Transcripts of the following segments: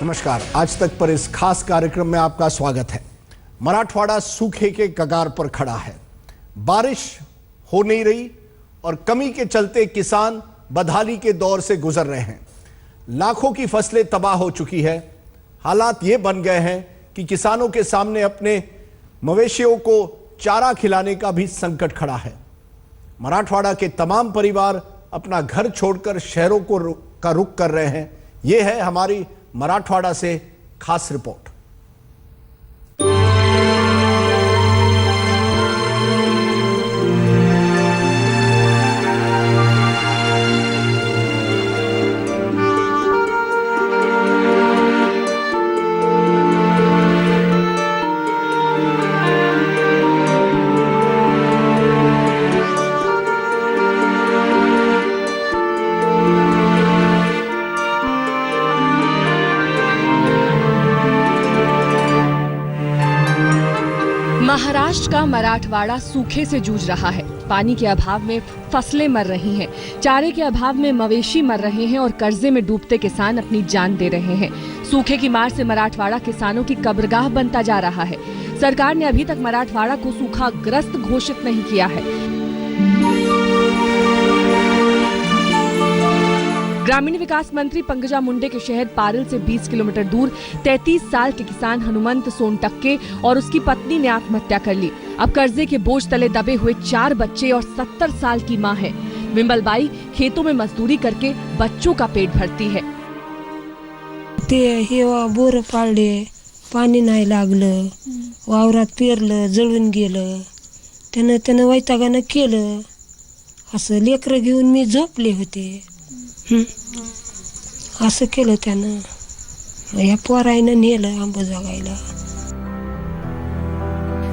नमस्कार, आज तक पर इस खास कार्यक्रम में आपका स्वागत है। मराठवाड़ा सूखे के कगार पर खड़ा है। बारिश हो नहीं रही और कमी के चलते किसान बदहाली के दौर से गुजर रहे हैं। लाखों की फसलें तबाह हो चुकी है। हालात ये बन गए हैं कि किसानों के सामने अपने मवेशियों को चारा खिलाने का भी संकट खड़ा है। मराठवाड़ा के तमाम परिवार अपना घर छोड़कर शहरों का रुख कर रहे हैं। यह है हमारी मराठवाड़ा से खास रिपोर्ट। महाराष्ट्र का मराठवाड़ा सूखे से जूझ रहा है। पानी के अभाव में फसलें मर रही हैं, चारे के अभाव में मवेशी मर रहे हैं और कर्जे में डूबते किसान अपनी जान दे रहे हैं। सूखे की मार से मराठवाड़ा किसानों की कब्रगाह बनता जा रहा है। सरकार ने अभी तक मराठवाड़ा को सूखाग्रस्त घोषित नहीं किया है। ग्रामीण विकास मंत्री पंकजा मुंडे के शहर पारिल से 20 किलोमीटर दूर 33 साल के किसान हनुमंत सोनटक्के और उसकी पत्नी ने आत्महत्या कर ली। अब कर्जे के बोझ तले दबे हुए 4 बच्चे और 70 साल की मां है। विमलबाई खेतों में मजदूरी करके बच्चों का पेट भरती है। ते हे बोर पाळले, पाणी नाही लागलं, वावरात पेरलं, जळून गेलं, त्यानं वैतागानं केलं। असं लेकरं घेऊन मी झोपले होते। असं केलं त्यानं। या पोराईनं नेलं आंबा जगायला।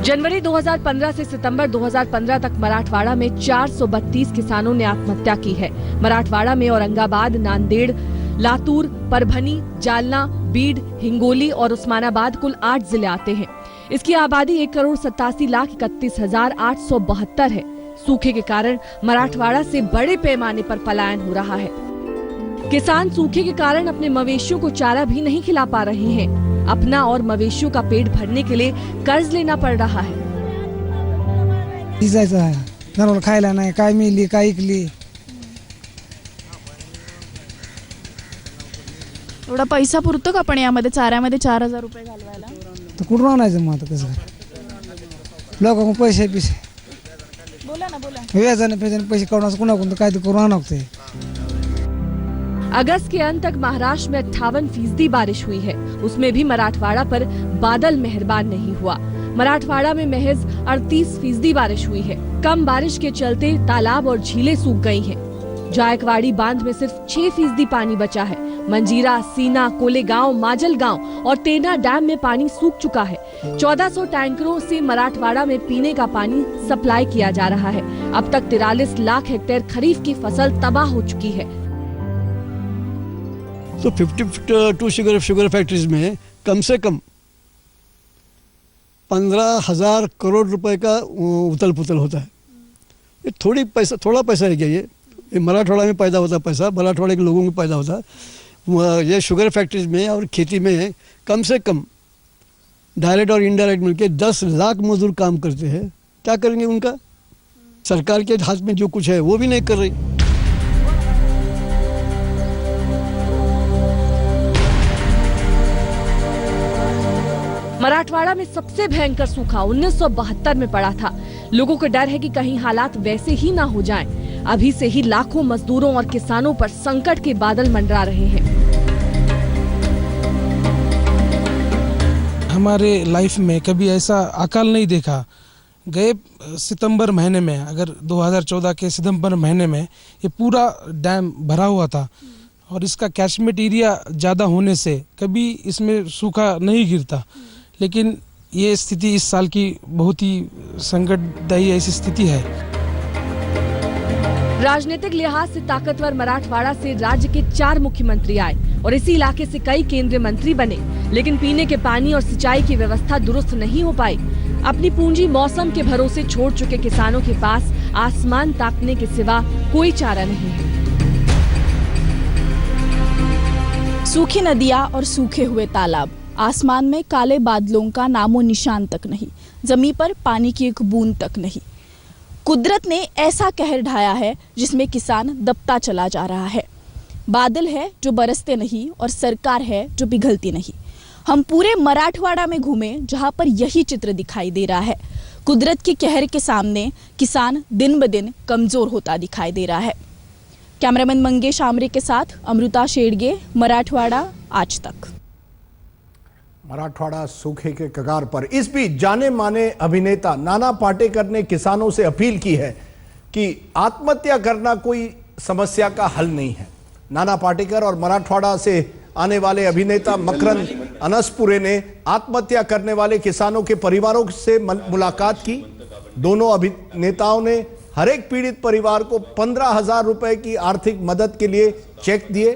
जनवरी 2015 से सितंबर 2015 तक मराठवाड़ा में 432 किसानों ने आत्महत्या की है। मराठवाड़ा में औरंगाबाद, नांदेड़, लातूर, परभनी, जालना, बीड, हिंगोली और उस्मानाबाद कुल 8 जिले आते हैं। इसकी आबादी 1,87,31,872 है। सूखे के कारण मराठवाड़ा से बड़े पैमाने पर पलायन हो रहा है। किसान सूखे के कारण अपने मवेशियों को चारा भी नहीं खिला पा रहे हैं। अपना और मवेशियों का पेट भरने के लिए कर्ज लेना पड़ रहा है। खायला नाही, काय मिळली, काय इकली। एवढा पैसा पुरतो का पण यामध्ये चाऱ्यामध्ये 4,000 रुपये घालवायला? तर कुठून आणायचं मग आता कसं? लोकांकडून पैसे बोला ना, बोला। व्याजाने पैसे करून कुणाकडून काय तर करून आणावं। अगस्त के अंत तक महाराष्ट्र में 58% बारिश हुई है। उसमें भी मराठवाड़ा पर बादल मेहरबान नहीं हुआ। मराठवाड़ा में महज 38% बारिश हुई है। कम बारिश के चलते तालाब और झीलें सूख गई हैं। जायकवाड़ी बांध में सिर्फ 6% पानी बचा है। मंजीरा, सीना, कोलेगांव, माजलगांव और तेना डैम में पानी सूख चुका है। 1400 टैंकरों से मराठवाड़ा में पीने का पानी सप्लाई किया जा रहा है। अब तक 43 लाख हेक्टेयर खरीफ की फसल तबाह हो चुकी है। तो 52 शुगर फैक्ट्रीज में कम से कम 15,000 करोड़ रुपए का उथल पुथल होता है। ये थोड़ा पैसा है क्या? ये मराठवाड़ा में पैदा होता पैसा, मराठवाड़े के लोगों में पैदा होता। ये शुगर फैक्ट्रीज में और खेती में कम से कम डायरेक्ट और इनडायरेक्ट मिलके 10 लाख मजदूर काम करते हैं। क्या करेंगे उनका? सरकार के हाथ में जो कुछ है वो भी नहीं कर रही। मराठवाड़ा में सबसे भयंकर सूखा 1972 में पड़ा था। लोगों को डर है कि कहीं हालात वैसे ही ना हो जाएं। अभी से ही लाखों मजदूरों और किसानों पर संकट के बादल मंडरा रहे हैं। हमारे लाइफ में कभी ऐसा अकाल नहीं देखा। गए सितंबर महीने में, अगर 2014 के सितंबर महीने में ये पूरा डैम भरा हुआ था और इसका कैचमेंट एरिया ज़्यादा होने से कभी इसमें सूखा नहीं गिरता। लेकिन ये स्थिति इस साल की बहुत ही संकटदायी ऐसी स्थिति है। राजनीतिक लिहाज से ताकतवर मराठवाड़ा से राज्य के 4 मुख्यमंत्री आए और इसी इलाके से कई केंद्रीय मंत्री बने, लेकिन पीने के पानी और सिंचाई की व्यवस्था दुरुस्त नहीं हो पाई। अपनी पूंजी मौसम के भरोसे छोड़ चुके किसानों के पास आसमान ताकने के सिवा कोई चारा नहीं है। सूखी नदियां और सूखे हुए तालाब, आसमान में काले बादलों का नामो निशान तक नहीं, जमीन पर पानी की एक बूंद तक नहीं। कुदरत ने ऐसा कहर ढाया है जिसमें किसान दबता चला जा रहा है। बादल है जो बरसते नहीं और सरकार है जो पिघलती नहीं। हम पूरे मराठवाड़ा में घूमे जहां पर यही चित्र दिखाई दे रहा है। कुदरत की कहर के सामने किसान दिन ब दिन कमजोर होता दिखाई दे रहा है। कैमरामैन मंगेश आमरे के साथ अमृता शेड़गे, मराठवाड़ा आज तक। मराठवाड़ा सूखे के कगार पर। इस बीच जाने माने अभिनेता नाना पाटेकर ने किसानों से अपील की है कि आत्महत्या करना कोई समस्या का हल नहीं है। नाना पाटेकर और मराठवाड़ा से आने वाले अभिनेता मकरंद अनसपुरे ने आत्महत्या करने वाले किसानों के परिवारों से मुलाकात की। दोनों अभिनेताओं ने हर एक पीड़ित परिवार को 15,000 रुपए की आर्थिक मदद के लिए चेक दिए।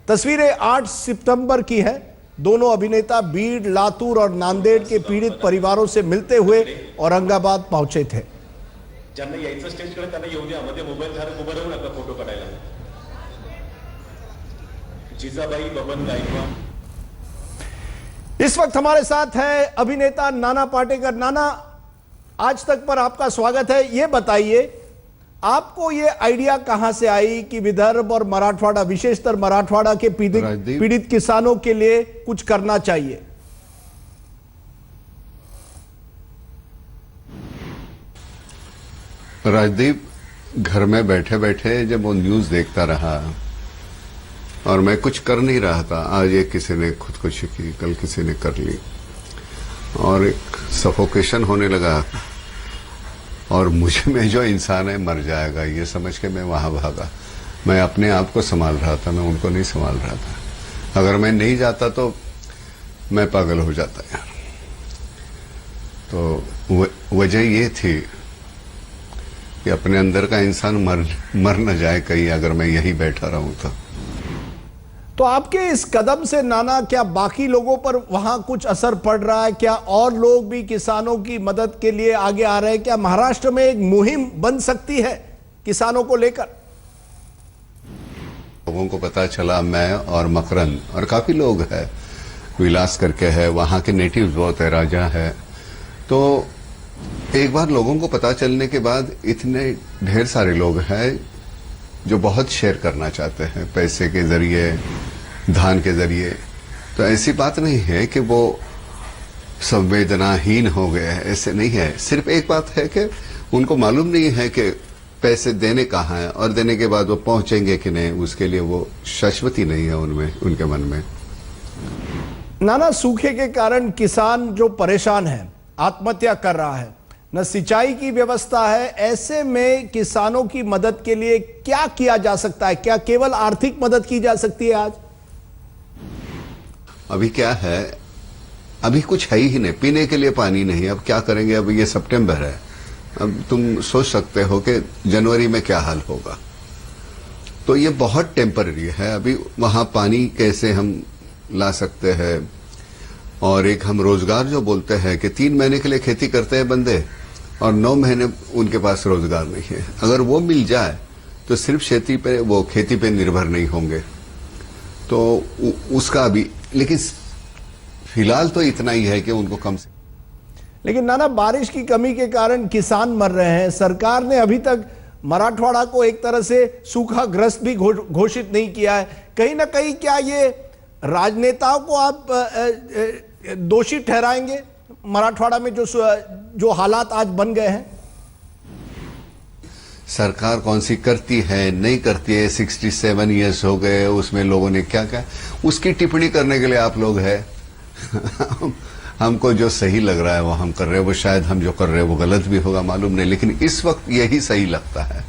तस्वीरें 8 सितंबर की है। दोनों अभिनेता बीड़, लातूर और नांदेड़ के पीड़ित परिवारों से मिलते हुए औरंगाबाद पहुंचे थे। ज्यांना यायचं स्टेजकडे त्यांना येऊ द्या, मध्ये मोबाईल धारक उभं राहू नका फोटो काढायला। जिजाबाई बबन गायकवाड। इस वक्त हमारे साथ है अभिनेता नाना पाटेकर। नाना, आज तक पर आपका स्वागत है। ये बताइए, आपको ये आइडिया कहां से आई कि विदर्भ और मराठवाड़ा, विशेषतर मराठवाड़ा के पीड़ित किसानों के लिए कुछ करना चाहिए? राजदीप, घर में बैठे बैठे जब वो न्यूज देखता रहा और मैं कुछ कर नहीं रहा था, आज एक किसी ने खुदकुशी की, कल किसी ने कर ली और एक सफोकेशन होने लगा और मुझे में जो इंसान है मर जाएगा, ये समझ के मैं वहां भागा। मैं अपने आप को संभाल रहा था, मैं उनको नहीं संभाल रहा था। अगर मैं नहीं जाता तो मैं पागल हो जाता यार। तो वजह ये थी कि अपने अंदर का इंसान मर न जाए कहीं, अगर मैं यहीं बैठा रहूं तो आपके इस कदम से नाना, क्या बाकी लोगों पर वहां कुछ असर पड़ रहा है? क्या और लोग भी किसानों की मदद के लिए आगे आ रहे हैं? क्या महाराष्ट्र में एक मुहिम बन सकती है किसानों को लेकर? लोगों को पता चला, मैं और मकरंद और काफी लोग हैं, विलास करके है, वहां के नेटिव्स बहुत है, राजा है। तो एक बार लोगों को पता चलने के बाद इतने ढेर सारे लोग हैं जो बहुत शेयर करना चाहते हैं, पैसे के जरिए, धान के जरिए। तो ऐसी बात नहीं है कि वो संवेदनाहीन हो गए हैं, ऐसे नहीं है। सिर्फ एक बात है कि उनको मालूम नहीं है कि पैसे देने कहाँ हैं और देने के बाद वो पहुंचेंगे कि नहीं, उसके लिए वो शाश्वती नहीं है उनमें, उनके मन में। नाना, सूखे के कारण किसान जो परेशान है, आत्महत्या कर रहा है, न सिंचाई की व्यवस्था है, ऐसे में किसानों की मदद के लिए क्या किया जा सकता है? क्या केवल आर्थिक मदद की जा सकती है आज? अभी क्या है, अभी कुछ है ही नहीं, पीने के लिए पानी नहीं। अब क्या करेंगे? अब ये सितंबर है, अब तुम सोच सकते हो कि जनवरी में क्या हाल होगा। तो ये बहुत टेम्पररी है। अभी वहां पानी कैसे हम ला सकते हैं? और एक हम रोजगार जो बोलते हैं कि 3 महीने के लिए खेती करते हैं बंदे और 9 महीने उनके पास रोजगार नहीं है। अगर वो मिल जाए तो सिर्फ खेती पे निर्भर नहीं होंगे। तो उसका भी, लेकिन फिलहाल तो इतना ही है कि उनको कम से। लेकिन नाना, बारिश की कमी के कारण किसान मर रहे हैं। सरकार ने अभी तक मराठवाड़ा को एक तरह से सूखाग्रस्त भी घोषित नहीं किया है। कहीं ना कहीं क्या ये राजनेताओं को आप दोषी ठहराएंगे मराठवाड़ा में जो हालात आज बन गए हैं? सरकार कौन सी करती है, नहीं करती है, 67 इयर्स हो गए, उसमें लोगों ने क्या क्या, उसकी टिप्पणी करने के लिए आप लोग हैं। हमको जो सही लग रहा है वो हम कर रहे हैं। वो शायद हम जो कर रहे हैं वो गलत भी होगा, मालूम नहीं, लेकिन इस वक्त यही सही लगता है।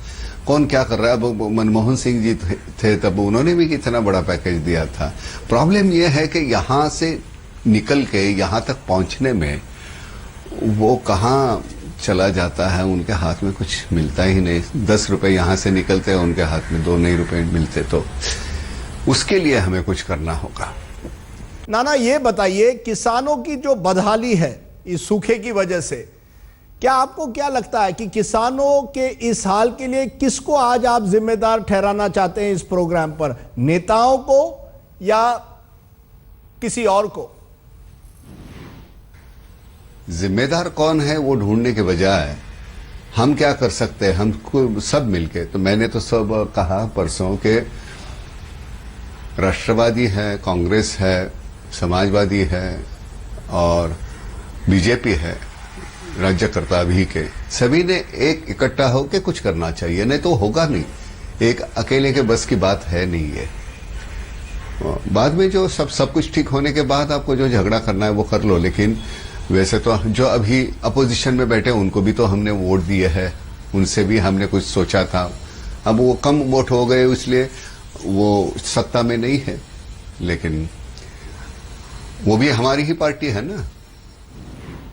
कौन क्या कर रहा है? अब मनमोहन सिंह जी थे तब, उन्होंने भी कितना बड़ा पैकेज दिया था। प्रॉब्लम यह है कि यहां से निकल के यहां तक पहुंचने में वो कहां चला जाता है, उनके हाथ में कुछ मिलता ही नहीं। 10 रुपए यहां से निकलते हैं, उनके हाथ में 2 नहीं रुपए मिलते। तो उसके लिए हमें कुछ करना होगा। नाना, ये बताइए, किसानों की जो बदहाली है इस सूखे की वजह से, क्या आपको क्या लगता है कि किसानों के इस हाल के लिए किसको आज आप जिम्मेदार ठहराना चाहते हैं इस प्रोग्राम पर? नेताओं को या किसी और को? जिम्मेदार कौन है वो ढूंढने के बजाय हम क्या कर सकते हैं, हमको सब मिलके। तो मैंने तो सब कहा परसों के राष्ट्रवादी है, कांग्रेस है, समाजवादी है और बीजेपी है, राज्यकर्ता भी के सभी ने एक इकट्ठा होकर कुछ करना चाहिए, नहीं तो होगा नहीं। एक अकेले के बस की बात है नहीं ये। बाद में जो सब कुछ ठीक होने के बाद आपको जो झगड़ा करना है वो कर लो, लेकिन वैसे तो जो अभी अपोजिशन में बैठे उनको भी तो हमने वोट दिए हैं, उनसे भी हमने कुछ सोचा था। अब वो कम वोट हो गए इसलिए वो सत्ता में नहीं है, लेकिन वो भी हमारी ही पार्टी है ना।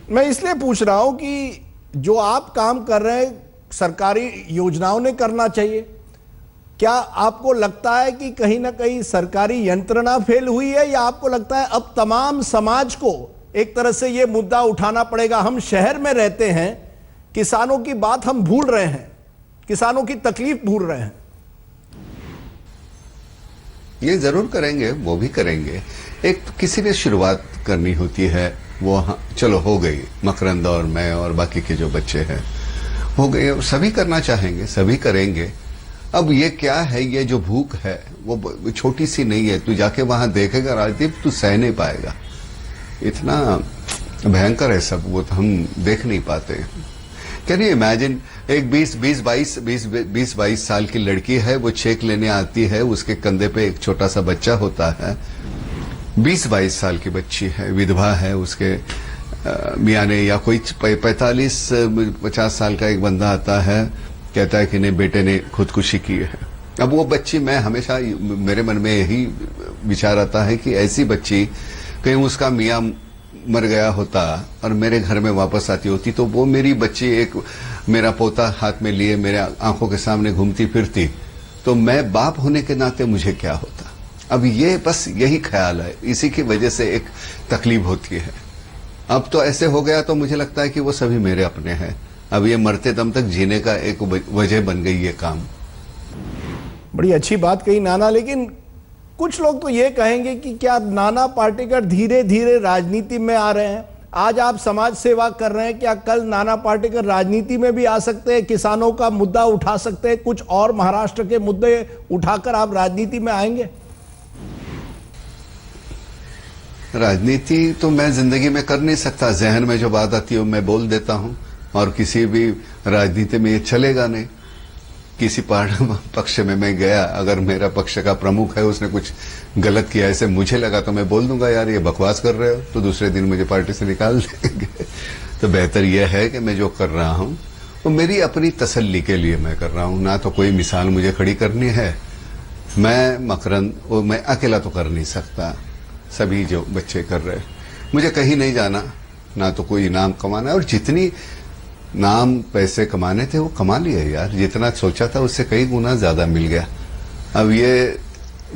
मैं इसलिए पूछ रहा हूं कि जो आप काम कर रहे हैं सरकारी योजनाओं ने करना चाहिए। क्या आपको लगता है कि कहीं ना कहीं सरकारी यंत्रणा फेल हुई है, या आपको लगता है अब तमाम समाज को एक तरह से यह मुद्दा उठाना पड़ेगा? हम शहर में रहते हैं, किसानों की बात हम भूल रहे हैं, किसानों की तकलीफ भूल रहे हैं। ये जरूर करेंगे, वो भी करेंगे। एक तो किसी ने शुरुआत करनी होती है, वो चलो हो गई, मकरंद और मैं और बाकी के जो बच्चे हैं हो गए, सभी करना चाहेंगे, सभी करेंगे। अब ये क्या है, ये जो भूख है वो छोटी सी नहीं है। तू जाके वहां देखेगा राजदीप, तू सह नहीं पाएगा, इतना भयंकर है सब, वो तो हम देख नहीं पाते। कैन यू इमेजिन, एक 20-22 साल की लड़की है, वो चेक लेने आती है, उसके कंधे पे एक छोटा सा बच्चा होता है। 20-22 साल की बच्ची है, विधवा है, उसके मियाँ ने या कोई 45-50 साल का एक बंदा आता है, कहता है कि नहीं बेटे ने खुदकुशी की है। अब वो बच्ची, मैं हमेशा मेरे मन में यही विचार आता है कि ऐसी बच्ची कहीं उसका मियाँ मर गया होता और मेरे घर में वापस आती होती, तो वो मेरी बच्ची, एक मेरा पोता हाथ में लिए मेरे आंखों के सामने घूमती फिरती, तो मैं बाप होने के नाते मुझे क्या होता। अब ये बस यही ख्याल है, इसी की वजह से एक तकलीफ होती है। अब तो ऐसे हो गया तो मुझे लगता है कि वो सभी मेरे अपने हैं। अब ये मरते दम तक जीने का एक वजह बन गई ये काम। बड़ी अच्छी बात कही नाना, लेकिन कुछ लोग तो ये कहेंगे कि क्या नाना पाटेकर धीरे धीरे राजनीति में आ रहे हैं? आज आप समाज सेवा कर रहे हैं, क्या कल नाना पाटेकर राजनीति में भी आ सकते हैं, किसानों का मुद्दा उठा सकते हैं, कुछ और महाराष्ट्र के मुद्दे उठाकर आप राजनीति में आएंगे? राजनीति तो मैं जिंदगी में कर नहीं सकता, जहन में जो बात आती है मैं बोल देता हूं, और किसी भी राजनीति में ये चलेगा नहीं। किसी पक्ष में मैं गया, अगर मेरा पक्ष का प्रमुख है उसने कुछ गलत किया, ऐसे मुझे लगा, तो मैं बोल दूंगा यार ये बकवास कर रहे हो, तो दूसरे दिन मुझे पार्टी से निकाल देंगे। तो बेहतर यह है कि मैं जो कर रहा हूं वो मेरी अपनी तसल्ली के लिए मैं कर रहा हूं, ना तो कोई मिसाल मुझे खड़ी करनी है। मैं मकरंद, वो मैं अकेला तो कर नहीं सकता, सभी जो बच्चे कर रहे, मुझे कहीं नहीं जाना, ना तो कोई इनाम कमाना है, और जितनी नाम पैसे कमाने थे वो कमा लिए यार, जितना सोचा था उससे कई गुना ज्यादा मिल गया। अब ये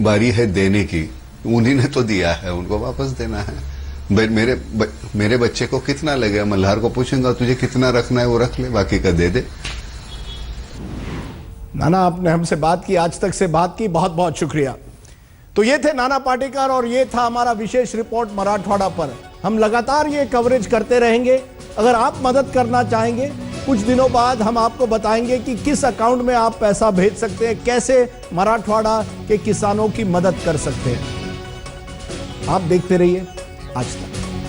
बारी है देने की, उन्हीं ने तो दिया है, उनको वापस देना है। मेरे बच्चे को कितना लगे, मल्हार को पूछूंगा तुझे कितना रखना है वो रख ले, बाकी का दे दे। नाना, आपने हमसे बात की, आज तक से बात की, बहुत बहुत शुक्रिया। तो ये थे नाना पाटेकर और ये था हमारा विशेष रिपोर्ट मराठवाड़ा पर। हम लगातार ये कवरेज करते रहेंगे। अगर आप मदद करना चाहेंगे, कुछ दिनों बाद हम आपको बताएंगे कि किस अकाउंट में आप पैसा भेज सकते हैं, कैसे मराठवाड़ा के किसानों की मदद कर सकते हैं। आप देखते रहिए आज तक।